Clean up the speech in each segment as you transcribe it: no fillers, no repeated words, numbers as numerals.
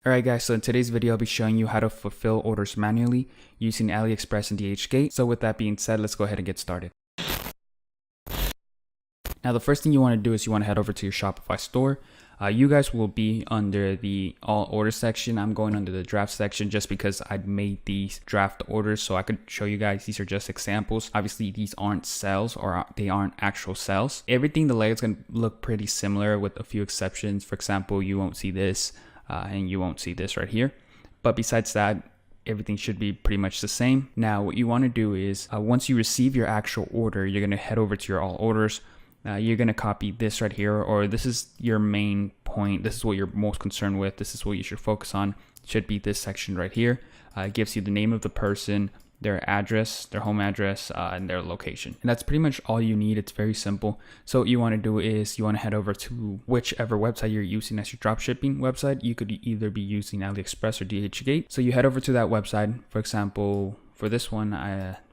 Alright guys, so in today's video I'll be showing you how to fulfill orders manually using AliExpress and DHgate. So with that being said, let's go ahead and get started. Now the first thing you want to do is you want to head over to your Shopify store. You guys will be under the all orders section. I'm going under the draft section just because I made these draft orders so I could show you guys. These are just examples. Obviously these aren't sales, or they aren't actual sales. Everything, the layout's going to look pretty similar with a few exceptions. For example, you won't see this and you won't see this right here. But besides that, everything should be pretty much the same. Now what you want to do is once you receive your actual order, you're going to head over to your all orders. You're going to copy this right here, or this is your main point. This is what you're most concerned with. This is what you should focus on. It should be this section right here. It gives you the name of the person, their address, their home address, and their location. And that's pretty much all you need. It's very simple. So what you want to do is you want to head over to whichever website you're using as your dropshipping website. You could either be using AliExpress or DHgate. So you head over to that website. For example, for this one,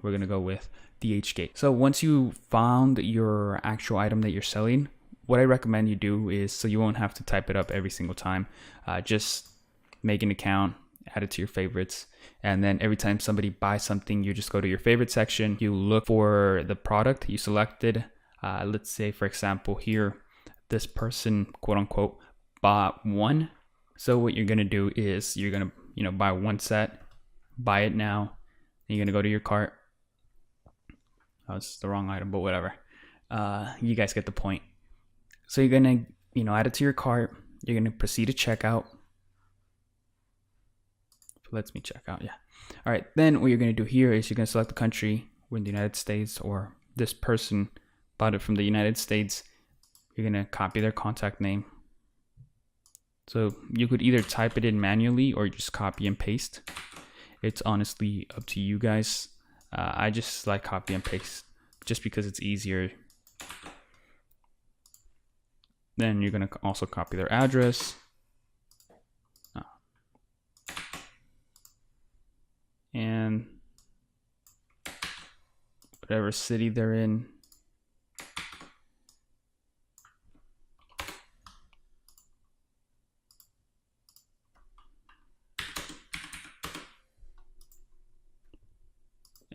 we're going to go with DHgate. So once you found your actual item that you're selling, what I recommend you do is, so you won't have to type it up every single time, just make an account, add it to your favorites, and then every time somebody buys something, you just go to your favorite section, you look for the product you selected. Let's say, for example, here, this person, quote unquote, bought one. So what you're gonna do is you're gonna, buy one set, buy it now, and you're gonna go to your cart. Oh, it's the wrong item, but whatever. You guys get the point. So you're gonna, add it to your cart. You're gonna proceed to checkout. Lets me check out, yeah. All right, then what you're gonna do here is you're gonna select the country. We're in the United States, or this person bought it from the United States. You're gonna copy their contact name. So you could either type it in manually or just copy and paste. It's honestly up to you guys. I just like copy and paste just because it's easier. Then you're going to also copy their address. And whatever city they're in.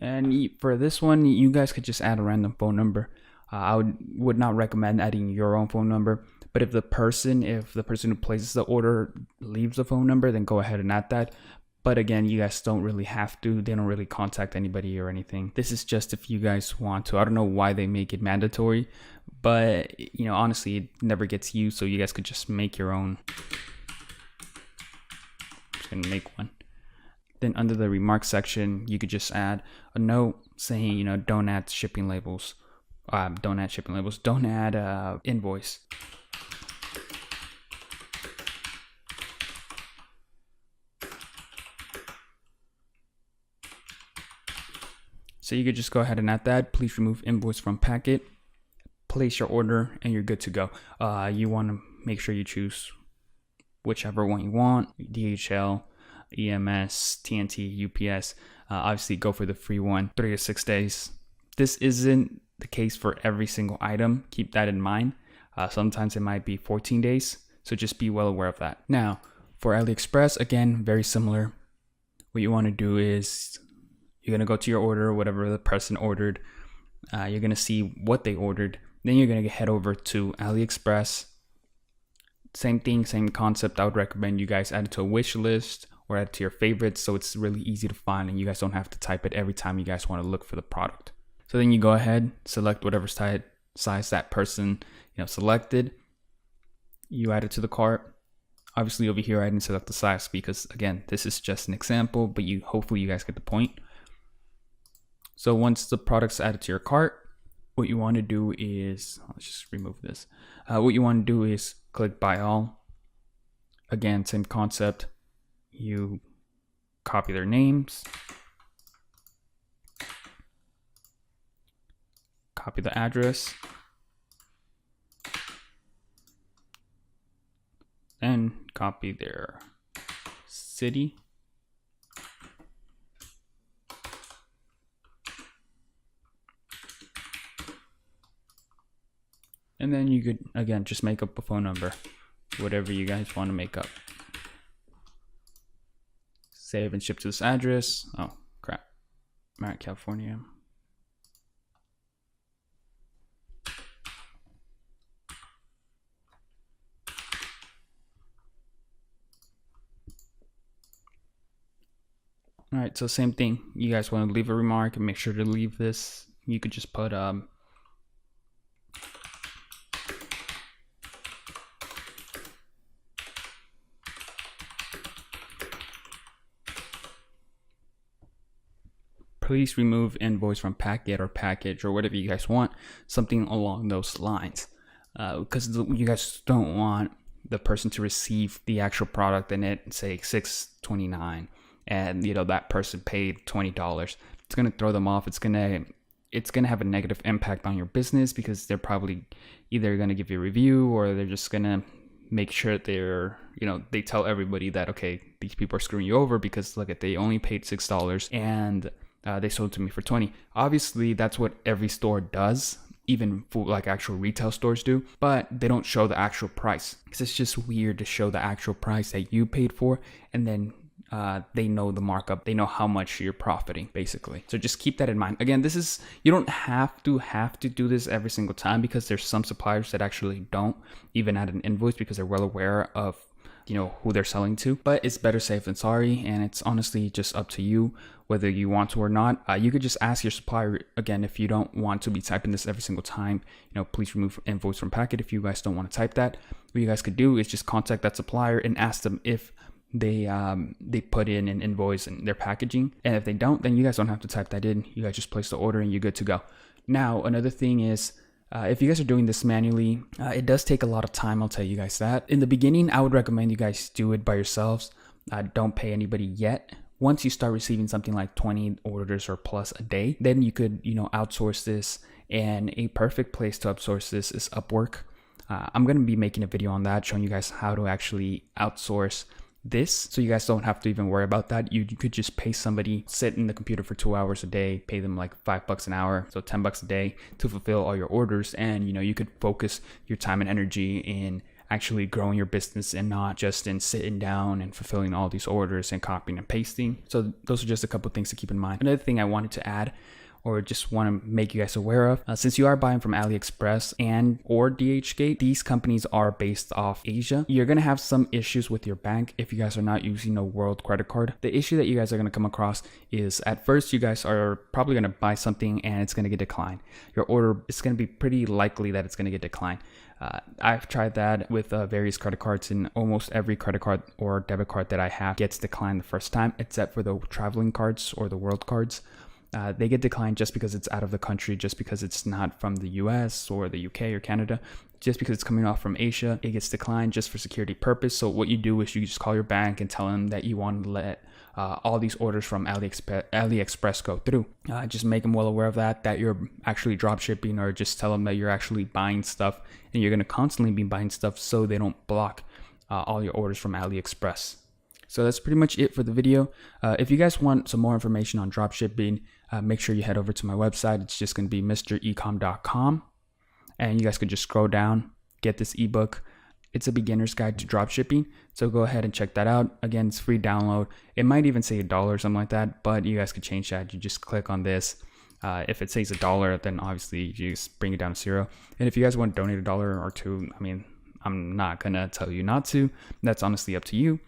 And for this one, you guys could just add a random phone number. I would not recommend adding your own phone number, but if the person who places the order leaves a phone number, then go ahead and add that. But again, you guys don't really have to. They don't really contact anybody or anything. This is just if you guys want to. I don't know why they make it mandatory, but honestly, it never gets used, so you guys could just make your own. I'm just gonna make one. Then under the remarks section, you could just add a note saying, don't add shipping labels. Don't add shipping labels. Don't add invoice. So you could just go ahead and add that. Please remove invoice from packet. Place your order and you're good to go. You want to make sure you choose whichever one you want. DHL, EMS, TNT, UPS. Obviously go for the free one, 3 to 6 days. This isn't the case for every single item. Keep that in mind. Sometimes it might be 14 days. So just be well aware of that. Now for AliExpress, again, very similar. What you want to do is you're going to go to your order, whatever the person ordered. You're going to see what they ordered. Then you're going to head over to AliExpress. Same thing, same concept. I would recommend you guys add it to a wish list or add it to your favorites, so it's really easy to find and you guys don't have to type it every time you guys want to look for the product. So then you go ahead, select whatever size that person selected. You add it to the cart. Obviously over here I didn't select the size because again, this is just an example, but hopefully you guys get the point. So once the product's added to your cart, what you want to do is, let's just remove this. What you want to do is click buy all. Again, same concept. You copy their names, copy the address, and copy their city. And then you could, again, just make up a phone number, whatever you guys want to make up. save and ship to this address. Oh crap, I'm at California. All right, so same thing. You guys want to leave a remark and make sure to leave this. You could just put please remove invoice from packet or package or whatever you guys want, something along those lines, because you guys don't want the person to receive the actual product and it say $6.29 and that person paid $20. It's gonna throw them off. It's gonna have a negative impact on your business because they're probably either gonna give you a review or they're just gonna make sure they're they tell everybody that, okay, these people are screwing you over because look at, they only paid $6 and they sold to me for 20. Obviously that's what every store does, even for like actual retail stores do, but they don't show the actual price because it's just weird to show the actual price that you paid for and then they know the markup, they know how much you're profiting basically. So just keep that in mind. Again, this is, you don't have to do this every single time because there's some suppliers that actually don't even add an invoice because they're well aware of who they're selling to, but it's better safe than sorry. And it's honestly just up to you whether you want to or not. You could just ask your supplier, again, if you don't want to be typing this every single time, please remove invoice from packet. If you guys don't want to type that, what you guys could do is just contact that supplier and ask them if they put in an invoice in their packaging, and if they don't, then you guys don't have to type that in. You guys just place the order and you're good to go. Now another thing is, if you guys are doing this manually, it does take a lot of time, I'll tell you guys that. In the beginning, I would recommend you guys do it by yourselves. Don't pay anybody yet. Once you start receiving something like 20 orders or plus a day, then you could outsource this, and a perfect place to outsource this is Upwork. I'm going to be making a video on that, showing you guys how to actually outsource this, so you guys don't have to even worry about that. You could just pay somebody, sit in the computer for 2 hours a day, pay them like $5 an hour, so $10 a day to fulfill all your orders, and you could focus your time and energy in actually growing your business and not just in sitting down and fulfilling all these orders and copying and pasting. So those are just a couple things to keep in mind. Another thing I wanted to add, or just want to make you guys aware of, since you are buying from AliExpress and or DHgate, these companies are based off Asia. You're going to have some issues with your bank if you guys are not using a world credit card. The issue that you guys are going to come across is, at first you guys are probably going to buy something and it's going to get declined. Your order is going to be pretty likely that it's going to get declined. I've tried that with various credit cards, and almost every credit card or debit card that I have gets declined the first time, except for the traveling cards or the world cards. They get declined just because it's out of the country, just because it's not from the US or the UK or Canada, just because it's coming off from Asia. It gets declined just for security purpose. So what you do is you just call your bank and tell them that you want to let all these orders from AliExpress go through. Just make them well aware of that you're actually drop shipping, or just tell them that you're actually buying stuff and you're going to constantly be buying stuff, so they don't block all your orders from AliExpress. So that's pretty much it for the video. If you guys want some more information on dropshipping, make sure you head over to my website. It's just going to be mrecom.com, and you guys could just scroll down, get this ebook. It's a beginner's guide to dropshipping, so go ahead and check that out. Again, it's free download. It might even say $1 or something like that, but you guys could change that. You just click on this. If it says $1, then obviously you just bring it down to 0. And if you guys want to donate $1 or $2, I mean, I'm not gonna tell you not to. That's honestly up to you.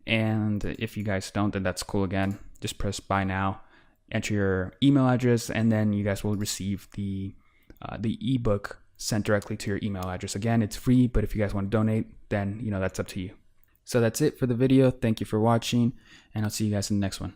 And if you guys don't, then that's cool. Again, just press buy now, enter your email address, and then you guys will receive the ebook sent directly to your email address. Again, it's free, but if you guys want to donate, then that's up to you. So that's it for the video. Thank you for watching, and I'll see you guys in the next one.